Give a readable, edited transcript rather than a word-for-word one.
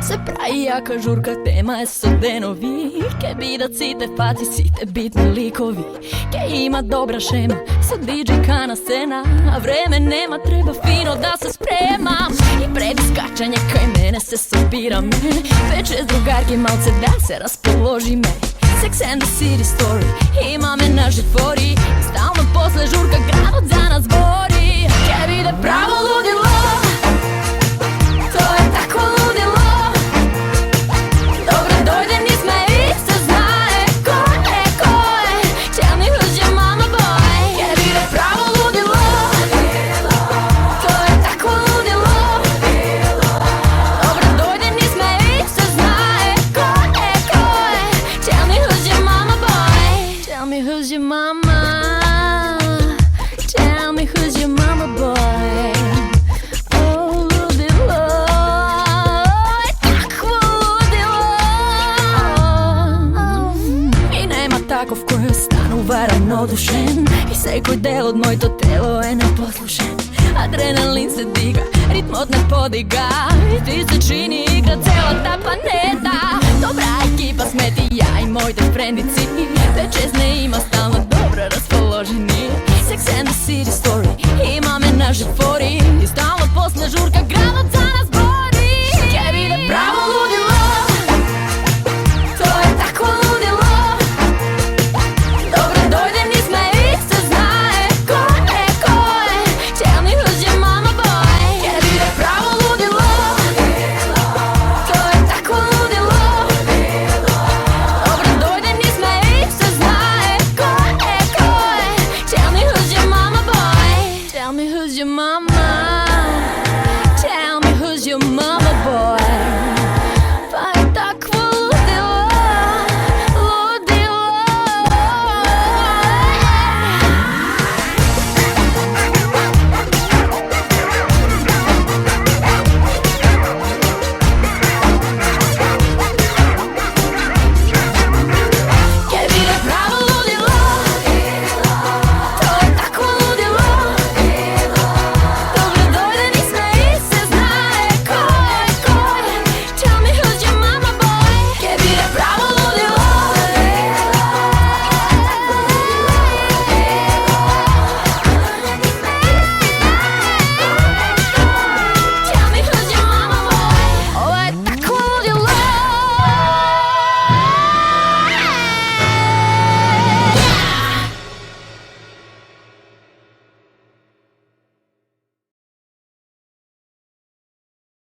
Се прави јака журка, тема е со денови. Ке бидат сите фаци, сите битни ликови. Ке има добра шема, со диджика на сцена. А време нема, треба фино да се спремам. И пред искачање кај мене се собираме. Вече с другарки малце да се расположиме. Sex and the City story, имаме наши фори. Стално после журка градот за нас гори. Ке биде право лудило, то е такво лудило. Добре дојде, ни сме и се знае кој е. Tell me who's your mama boy. Ке биде право лудило, то е такво лудило. Добре дојде, ни сме и се знае кој е. Tell me who's your mama boy. Tell me who's your mama. Tell me who's your mama boy. Oh, ludilo, takvo ludilo. И нема таков кој останува равнодушен. И секој дел од моето тело е непослушен. Адреналин се дига, ритмот не подига. И ти се чини игра целата планета. Добра екипа сме ти, ја и моите френдици. Вече с не има стално добро расположени. Sex and the City story, имаме наши фори. И стално после журка градот за нас бори. Ке биде право лудило, то е такво лудило. Добре дојде, ни сме и се знае кој е. Tell me who's your mama boy. Ке биде право лудило, то е такво лудило. Добре дојде, ни сме и се знае кој е. Tell me who's your mama boy. Tell me who's your mama. Tell me who's your mama boy.